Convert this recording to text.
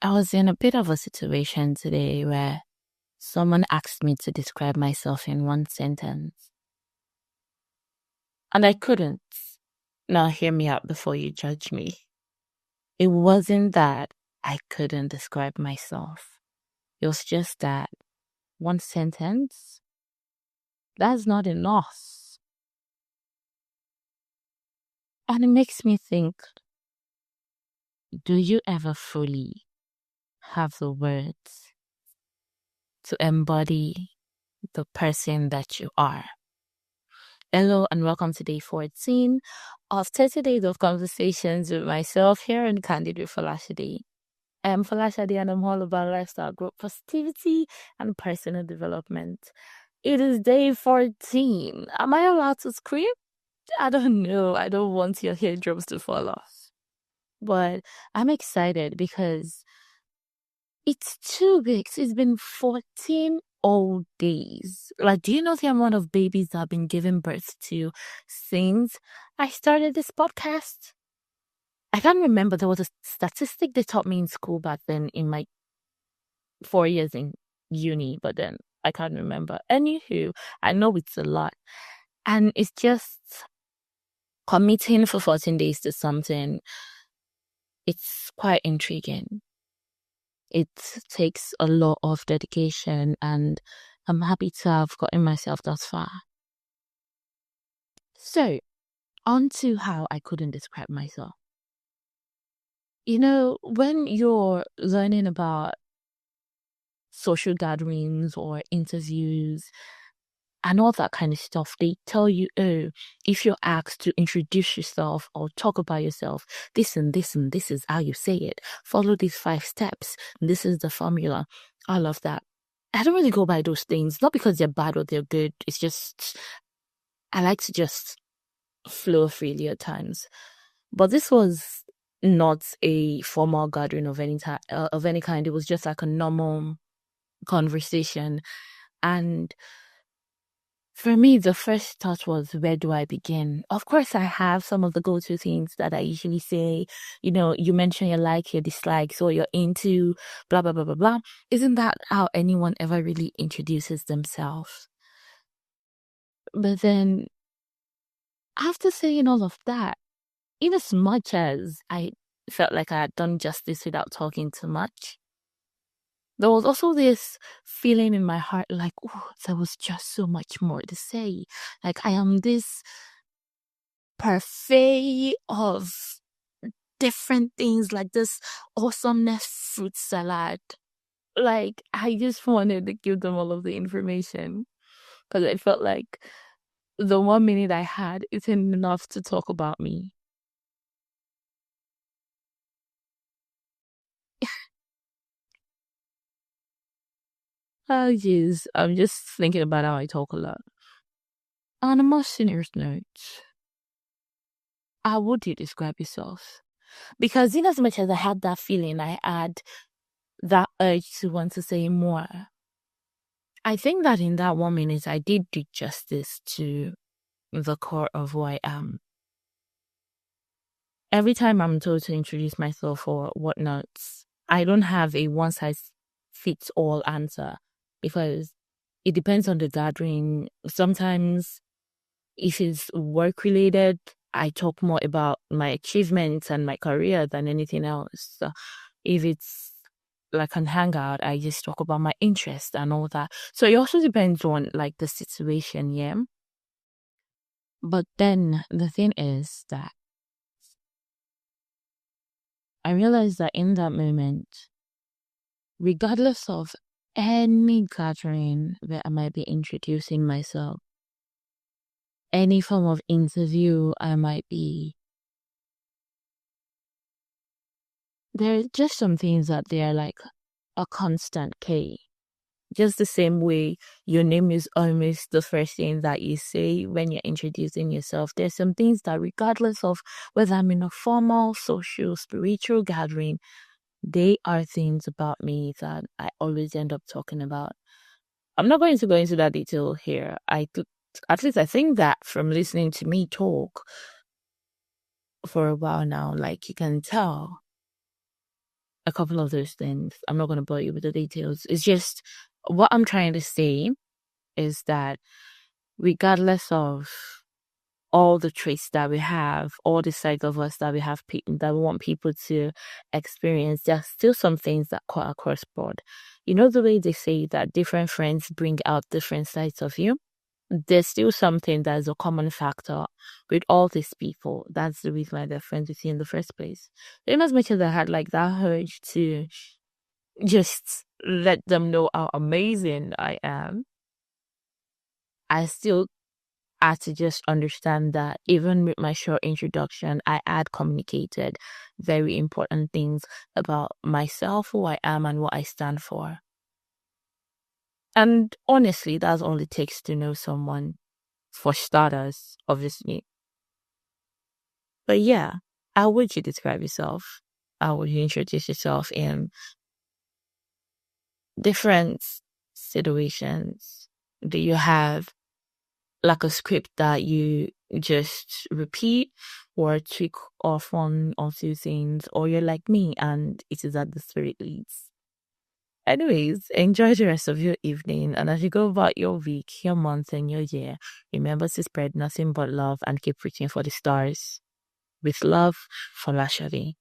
I was in a bit of a situation today where someone asked me to describe myself in one sentence, and I couldn't. Now, hear me out before you judge me. It wasn't that I couldn't describe myself, it was just that one sentence, that's not enough. And it makes me think, do you ever fully have the words to embody the person that you are? Hello and welcome to day 14 of 30 days of conversations with myself here in Candid with Rheelshadie. I am Rheelshadie and I'm all about lifestyle growth, positivity, and personal development. It is day 14. Am I allowed to scream? I don't know. I don't want your eardrums to fall off. But I'm excited because it's 2 weeks. It's been 14 whole days. Like, do you know the amount of babies I've been giving birth to since I started this podcast? I can't remember. There was a statistic they taught me in school back then in my 4 years in uni, but then I can't remember. Anywho, I know it's a lot. And it's just committing for 14 days to something. It's quite intriguing. It takes a lot of dedication, and I'm happy to have gotten myself thus far. So, on to how I couldn't describe myself. You know, when you're learning about social gatherings or interviews and all that kind of stuff, they tell you, oh, if you're asked to introduce yourself or talk about yourself, this and this and this is how you say it. Follow these 5 steps. This is the formula. I love that. I don't really go by those things, not because they're bad or they're good. It's just, I like to just flow freely at times. But this was not a formal gathering of any kind. It was just like a normal conversation. And for me, the first thought was, where do I begin? Of course, I have some of the go-to things that I usually say. You know, you mention your like, your dislikes, or you're into blah, blah, blah, blah, blah. Isn't that how anyone ever really introduces themselves? But then, after saying all of that, in as much as I felt like I had done justice without talking too much, there was also this feeling in my heart like, oh, there was just so much more to say. Like, I am this parfait of different things, like this awesomeness fruit salad. Like, I just wanted to give them all of the information because I felt like the 1 minute I had isn't enough to talk about me. Oh, jeez. I'm just thinking about how I talk a lot. On a more serious note, how would you describe yourself? Because in as much as I had that feeling, I had that urge to want to say more. I think that in that 1 minute, I did do justice to the core of who I am. Every time I'm told to introduce myself or whatnot, I don't have a one-size-fits-all answer because it depends on the gathering. Sometimes, if it's work-related, I talk more about my achievements and my career than anything else. If it's like an hangout, I just talk about my interest and all that. So it also depends on like the situation, yeah. But then the thing is that I realized that in that moment, regardless of any gathering where I might be introducing myself, any form of interview I might be, there are just some things that they are like a constant K. Just the same way your name is almost the first thing that you say when you're introducing yourself. There's some things that regardless of whether I'm in a formal, social, spiritual gathering, they are things about me that I always end up talking about. I'm not going to go into that detail here. At least I think that from listening to me talk for a while now, like you can tell, a couple of those things. I'm not going to bore you with the details. It's just what I'm trying to say is that regardless of all the traits that we have, all the sides of us that we have, that we want people to experience, there are still some things that cut across board. You know, the way they say that different friends bring out different sides of you? There's still something that is a common factor with all these people. That's the reason why they're friends with you in the first place. In as much as I had like that urge to just let them know how amazing I am, I still had to just understand that even with my short introduction, I had communicated very important things about myself, who I am, and what I stand for. And honestly, that's all it takes to know someone, for starters, obviously. But yeah, how would you describe yourself? How would you introduce yourself in different situations? Do you have like a script that you just repeat or tweak off on two things, or you're like me and it is at the spirit leads? Anyways, enjoy the rest of your evening, and as you go about your week, your month, and your year, remember to spread nothing but love and keep reaching for the stars. With love, for rheelshadie.